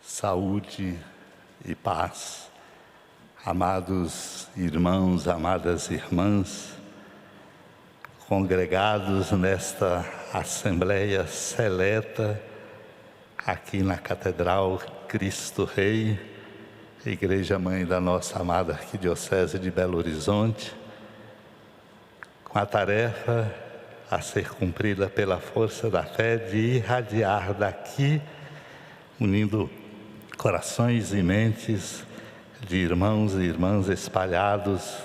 saúde e paz. Amados irmãos, amadas irmãs, congregados nesta Assembleia Seleta, aqui na Catedral Cristo Rei, Igreja Mãe da nossa amada Arquidiocese de Belo Horizonte, com a tarefa a ser cumprida pela força da fé de irradiar daqui, unindo corações e mentes de irmãos e irmãs espalhados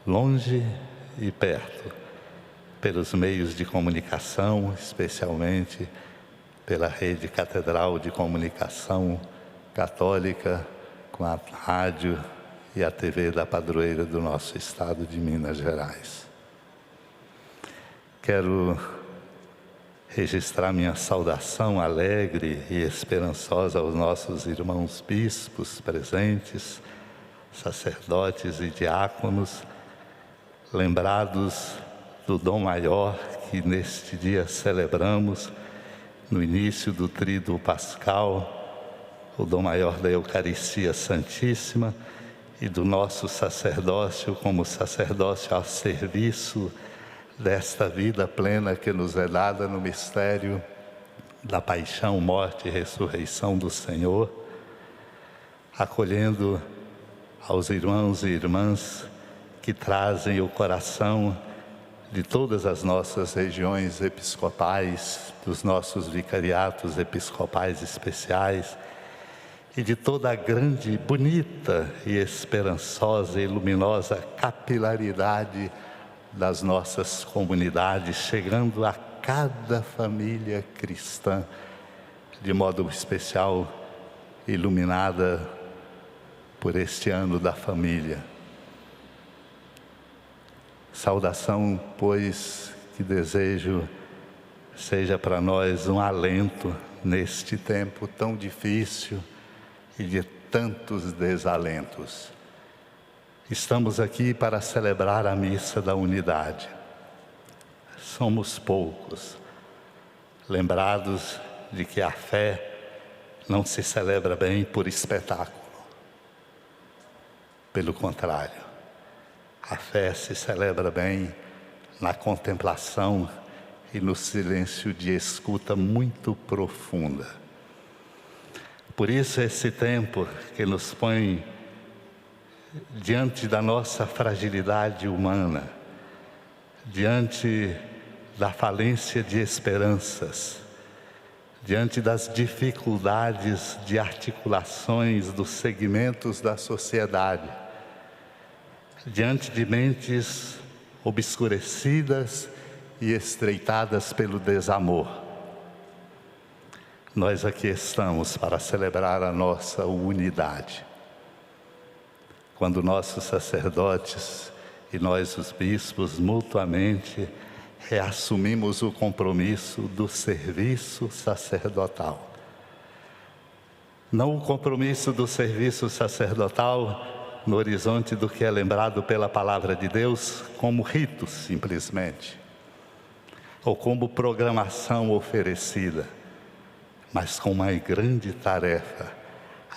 longe e perto, pelos meios de comunicação, especialmente pela rede Catedral de Comunicação Católica, com a rádio e a TV da padroeira do nosso estado de Minas Gerais. Quero registrar minha saudação alegre e esperançosa aos nossos irmãos bispos presentes, sacerdotes e diáconos, lembrados do dom maior que neste dia celebramos, no início do Tríduo Pascal, o dom maior da Eucaristia Santíssima e do nosso sacerdócio como sacerdócio ao serviço desta vida plena que nos é dada no mistério da paixão, morte e ressurreição do Senhor, acolhendo aos irmãos e irmãs que trazem o coração de todas as nossas regiões episcopais, dos nossos vicariatos episcopais especiais e de toda a grande, bonita e esperançosa e luminosa capilaridade das nossas comunidades, chegando a cada família cristã, de modo especial iluminada por este ano da família. Saudação, pois, que desejo seja para nós um alento neste tempo tão difícil e de tantos desalentos. Estamos aqui para celebrar a missa da unidade. Somos poucos, lembrados de que a fé não se celebra bem por espetáculo. Pelo contrário, a fé se celebra bem na contemplação e no silêncio de escuta muito profunda. Por isso esse tempo que nos põe diante da nossa fragilidade humana, diante da falência de esperanças, diante das dificuldades de articulações dos segmentos da sociedade, diante de mentes obscurecidas e estreitadas pelo desamor. Nós aqui estamos para celebrar a nossa unidade. Quando nossos sacerdotes e nós, os bispos, mutuamente reassumimos o compromisso do serviço sacerdotal. Não o compromisso do serviço sacerdotal no horizonte do que é lembrado pela palavra de Deus como rito, simplesmente, ou como programação oferecida, mas com uma grande tarefa,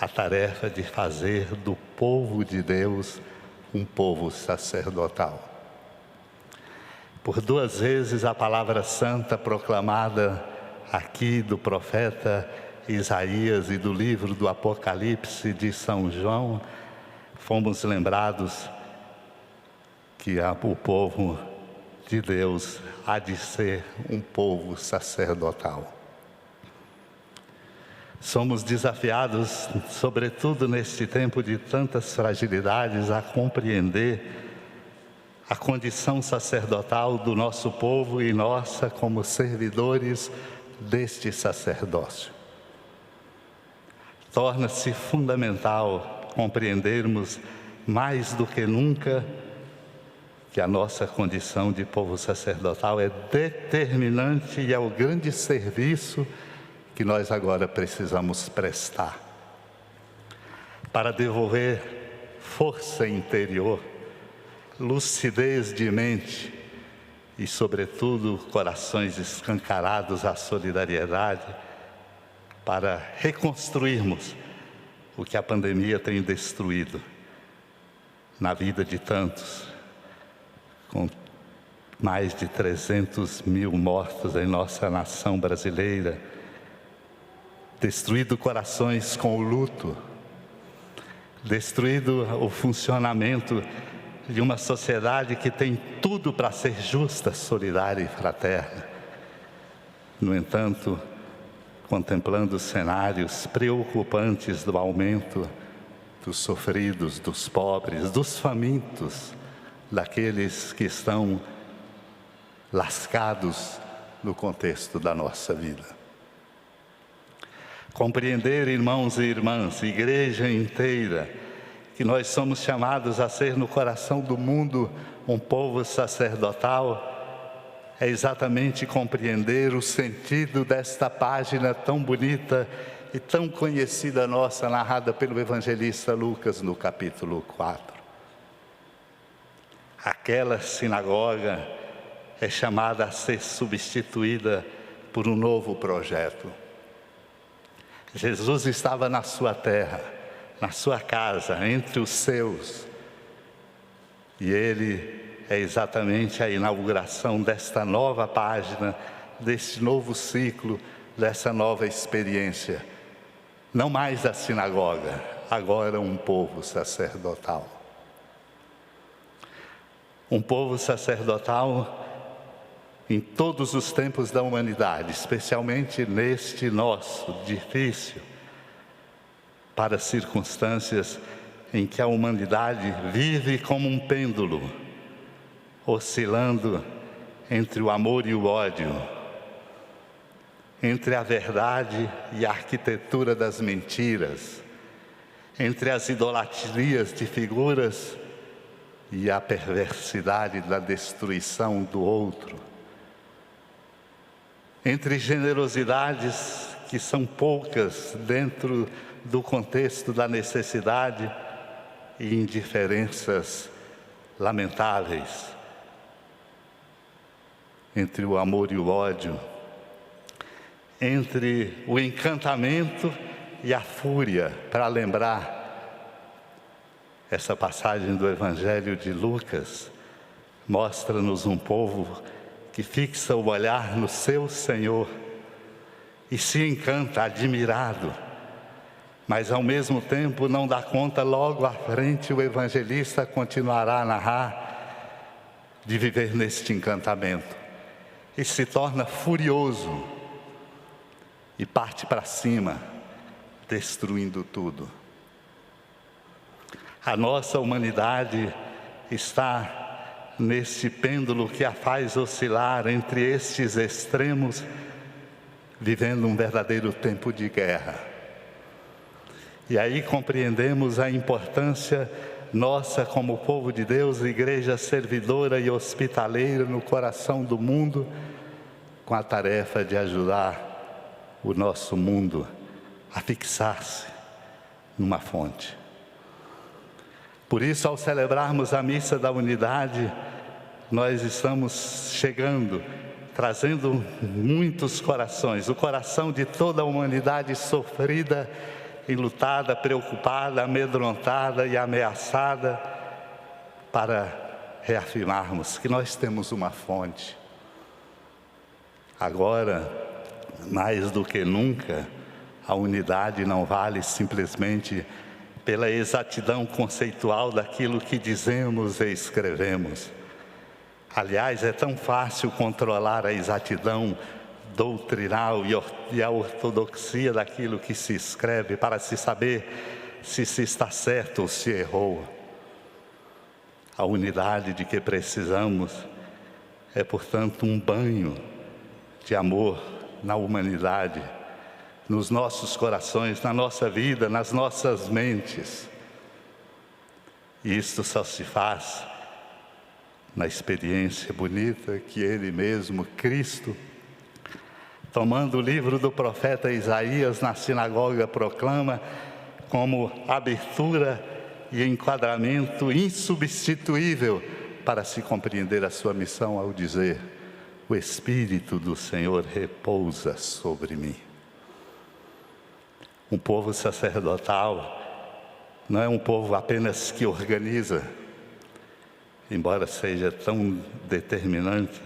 a tarefa de fazer do povo de Deus um povo sacerdotal. Por duas vezes a palavra santa proclamada aqui do profeta Isaías e do livro do Apocalipse de São João, fomos lembrados que o povo de Deus há de ser um povo sacerdotal. Somos desafiados, sobretudo neste tempo de tantas fragilidades, a compreender a condição sacerdotal do nosso povo e nossa como servidores deste sacerdócio. Torna-se fundamental compreendermos mais do que nunca que a nossa condição de povo sacerdotal é determinante e é o grande serviço que nós agora precisamos prestar para devolver força interior, lucidez de mente e, sobretudo, corações escancarados à solidariedade, para reconstruirmos o que a pandemia tem destruído na vida de tantos, com mais de 300 mil mortos em nossa nação brasileira, destruído corações com o luto, destruído o funcionamento de uma sociedade que tem tudo para ser justa, solidária e fraterna. No entanto, contemplando cenários preocupantes do aumento dos sofridos, dos pobres, dos famintos, daqueles que estão lascados no contexto da nossa vida. Compreender, irmãos e irmãs, igreja inteira, que nós somos chamados a ser no coração do mundo um povo sacerdotal, é exatamente compreender o sentido desta página tão bonita e tão conhecida nossa, narrada pelo evangelista Lucas no capítulo 4. Aquela sinagoga é chamada a ser substituída por um novo projeto. Jesus estava na sua terra, na sua casa, entre os seus, e ele é exatamente a inauguração desta nova página, deste novo ciclo, dessa nova experiência. Não mais a sinagoga, agora um povo sacerdotal. Um povo sacerdotal em todos os tempos da humanidade, especialmente neste nosso difícil, para circunstâncias em que a humanidade vive como um pêndulo, oscilando entre o amor e o ódio, entre a verdade e a arquitetura das mentiras, entre as idolatrias de figuras e a perversidade da destruição do outro, entre generosidades que são poucas dentro do contexto da necessidade e indiferenças lamentáveis, entre o amor e o ódio, entre o encantamento e a fúria, para lembrar essa passagem do Evangelho de Lucas, mostra-nos um povo que fixa o olhar no seu Senhor e se encanta, admirado, mas ao mesmo tempo não dá conta. Logo à frente o evangelista continuará a narrar de viver neste encantamento e se torna furioso e parte para cima, destruindo tudo. A nossa humanidade está nesse pêndulo que a faz oscilar entre estes extremos, vivendo um verdadeiro tempo de guerra. E aí compreendemos a importância nossa como povo de Deus, igreja servidora e hospitaleira no coração do mundo, com a tarefa de ajudar o nosso mundo a fixar-se numa fonte. Por isso, ao celebrarmos a missa da unidade, nós estamos chegando, trazendo muitos corações, o coração de toda a humanidade sofrida, enlutada, preocupada, amedrontada e ameaçada, para reafirmarmos que nós temos uma fonte. Agora, mais do que nunca, a unidade não vale simplesmente pela exatidão conceitual daquilo que dizemos e escrevemos. Aliás, é tão fácil controlar a exatidão doutrinal e a ortodoxia daquilo que se escreve para se saber se está certo ou se errou. A unidade de que precisamos é, portanto, um banho de amor na humanidade, nos nossos corações, na nossa vida, nas nossas mentes. E isto só se faz na experiência bonita que Ele mesmo, Cristo, tomando o livro do profeta Isaías na sinagoga, proclama como abertura e enquadramento insubstituível para se compreender a sua missão ao dizer: o Espírito do Senhor repousa sobre mim. Um povo sacerdotal não é um povo apenas que organiza, embora seja tão determinante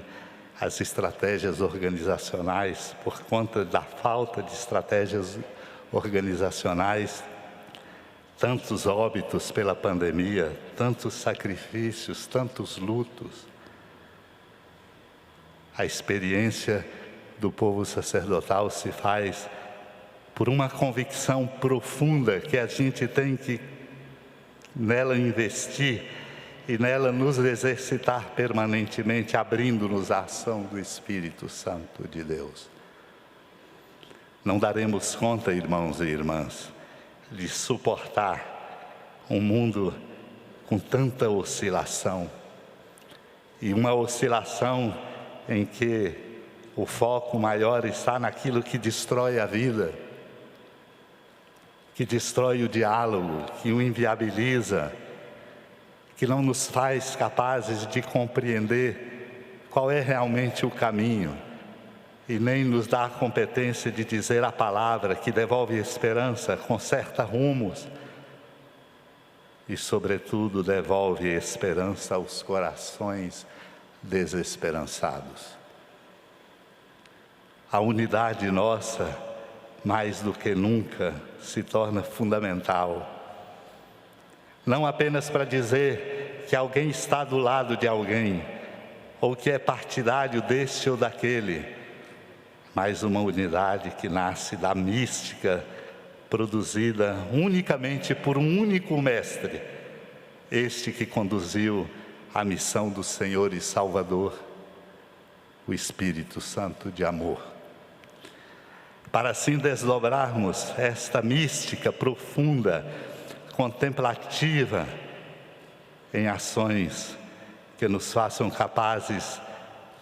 as estratégias organizacionais, por conta da falta de estratégias organizacionais, tantos óbitos pela pandemia, tantos sacrifícios, tantos lutos. A experiência do povo sacerdotal se faz por uma convicção profunda que a gente tem que nela investir e nela nos exercitar permanentemente, abrindo-nos à ação do Espírito Santo de Deus. Não daremos conta, irmãos e irmãs, de suportar um mundo com tanta oscilação, e uma oscilação em que o foco maior está naquilo que destrói a vida, que destrói o diálogo, que o inviabiliza, que não nos faz capazes de compreender qual é realmente o caminho, e nem nos dá a competência de dizer a palavra que devolve esperança, conserta rumos e, sobretudo, devolve esperança aos corações desesperançados. A unidade nossa, mais do que nunca, se torna fundamental. Não apenas para dizer que alguém está do lado de alguém, ou que é partidário deste ou daquele, mas uma unidade que nasce da mística produzida unicamente por um único mestre, este que conduziu a missão do Senhor e Salvador, o Espírito Santo de amor. Para assim desdobrarmos esta mística profunda, contemplativa, em ações que nos façam capazes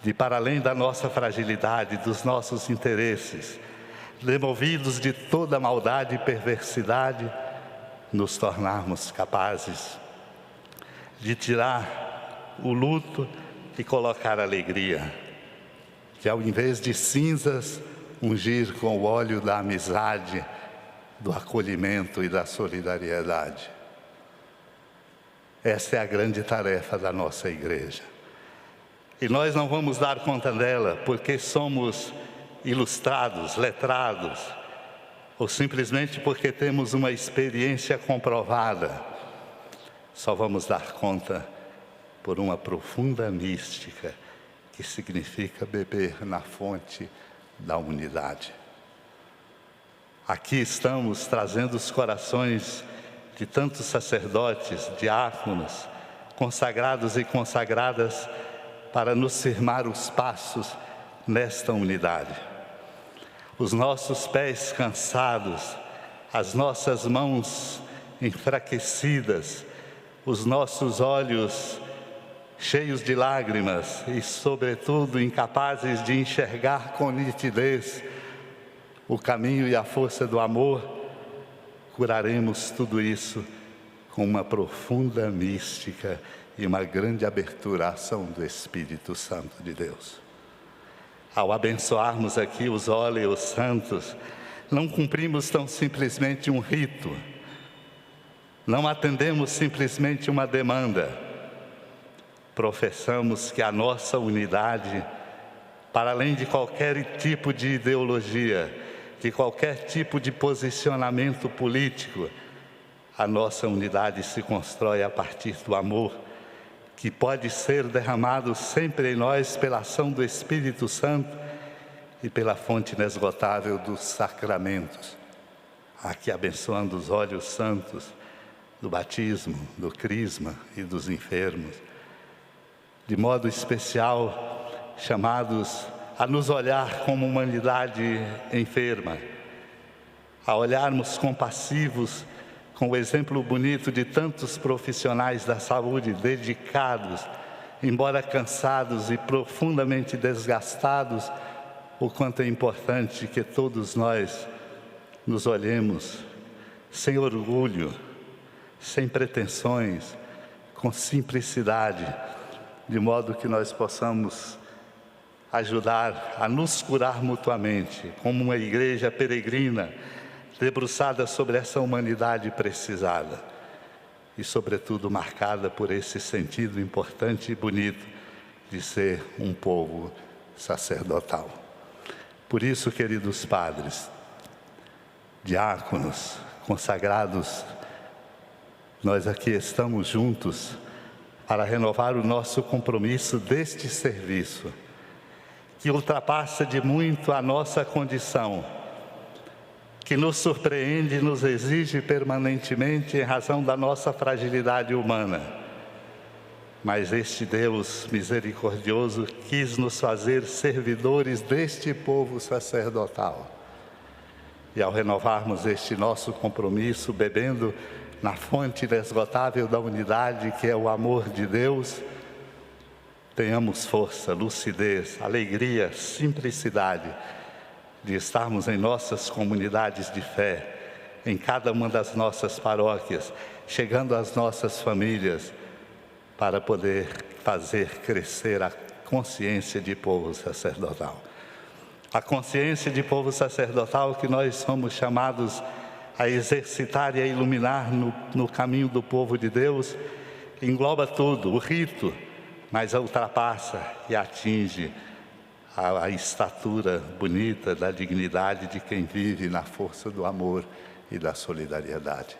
de, para além da nossa fragilidade, dos nossos interesses, demovidos de toda maldade e perversidade, nos tornarmos capazes de tirar o luto e colocar alegria, que ao invés de cinzas, ungir com o óleo da amizade, do acolhimento e da solidariedade. Essa é a grande tarefa da nossa igreja. E nós não vamos dar conta dela porque somos ilustrados, letrados, ou simplesmente porque temos uma experiência comprovada. Só vamos dar conta por uma profunda mística, que significa beber na fonte da unidade. Aqui estamos trazendo os corações de tantos sacerdotes, diáconos, consagrados e consagradas, para nos firmar os passos nesta unidade. Os nossos pés cansados, as nossas mãos enfraquecidas, os nossos olhos cheios de lágrimas e, sobretudo, incapazes de enxergar com nitidez o caminho e a força do amor, curaremos tudo isso com uma profunda mística e uma grande abertura à ação do Espírito Santo de Deus. Ao abençoarmos aqui os óleos santos, não cumprimos tão simplesmente um rito, não atendemos simplesmente uma demanda, professamos que a nossa unidade, para além de qualquer tipo de ideologia, de qualquer tipo de posicionamento político, a nossa unidade se constrói a partir do amor, que pode ser derramado sempre em nós pela ação do Espírito Santo e pela fonte inesgotável dos sacramentos, aqui abençoando os óleos santos do batismo, do crisma e dos enfermos, de modo especial chamados a nos olhar como humanidade enferma, a olharmos compassivos com o exemplo bonito de tantos profissionais da saúde dedicados, embora cansados e profundamente desgastados, o quanto é importante que todos nós nos olhemos sem orgulho, sem pretensões, com simplicidade, de modo que nós possamos ajudar a nos curar mutuamente, como uma igreja peregrina debruçada sobre essa humanidade precisada e, sobretudo, marcada por esse sentido importante e bonito de ser um povo sacerdotal. Por isso, queridos padres, diáconos, consagrados, nós aqui estamos juntos para renovar o nosso compromisso deste serviço, que ultrapassa de muito a nossa condição, que nos surpreende e nos exige permanentemente em razão da nossa fragilidade humana. Mas este Deus misericordioso quis nos fazer servidores deste povo sacerdotal. E ao renovarmos este nosso compromisso, bebendo na fonte inesgotável da unidade, que é o amor de Deus, tenhamos força, lucidez, alegria, simplicidade de estarmos em nossas comunidades de fé, em cada uma das nossas paróquias, chegando às nossas famílias, para poder fazer crescer a consciência de povo sacerdotal. A consciência de povo sacerdotal que nós somos chamados a exercitar e a iluminar no caminho do povo de Deus, engloba tudo, o rito, mas ultrapassa e atinge a estatura bonita da dignidade de quem vive na força do amor e da solidariedade.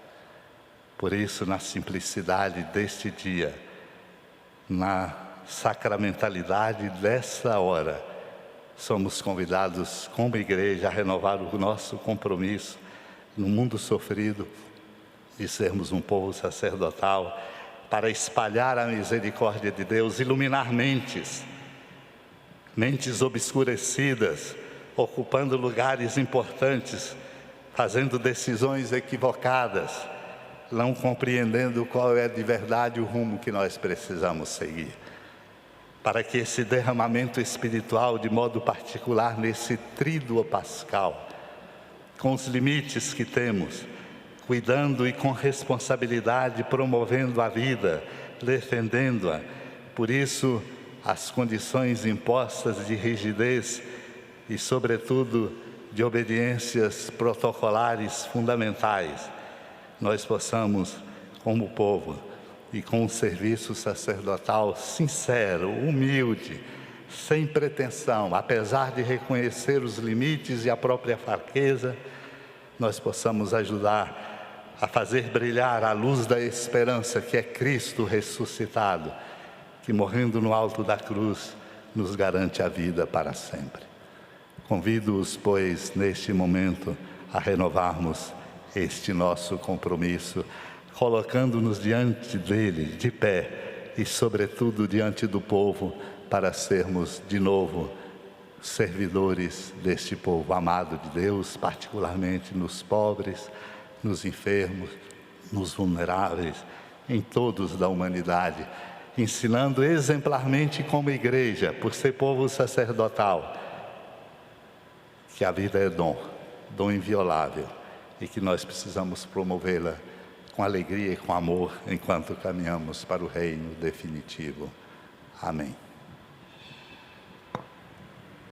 Por isso, na simplicidade deste dia, na sacramentalidade desta hora, somos convidados como igreja a renovar o nosso compromisso no mundo sofrido de sermos um povo sacerdotal, para espalhar a misericórdia de Deus, iluminar mentes obscurecidas, ocupando lugares importantes, fazendo decisões equivocadas, não compreendendo qual é de verdade o rumo que nós precisamos seguir. Para que esse derramamento espiritual, de modo particular nesse tríduo pascal, com os limites que temos, cuidando e com responsabilidade, promovendo a vida, defendendo-a. Por isso, as condições impostas de rigidez e, sobretudo, de obediências protocolares fundamentais, nós possamos, como povo, e com um serviço sacerdotal sincero, humilde, sem pretensão, apesar de reconhecer os limites e a própria fraqueza, nós possamos ajudar a fazer brilhar a luz da esperança, que é Cristo ressuscitado, que morrendo no alto da cruz, nos garante a vida para sempre. Convido-os, pois, neste momento, a renovarmos este nosso compromisso, colocando-nos diante dele, de pé, e sobretudo diante do povo, para sermos de novo servidores deste povo amado de Deus, particularmente nos pobres, nos enfermos, nos vulneráveis, em todos da humanidade, ensinando exemplarmente como igreja, por ser povo sacerdotal, que a vida é dom inviolável, e que nós precisamos promovê-la com alegria e com amor, enquanto caminhamos para o reino definitivo. Amém.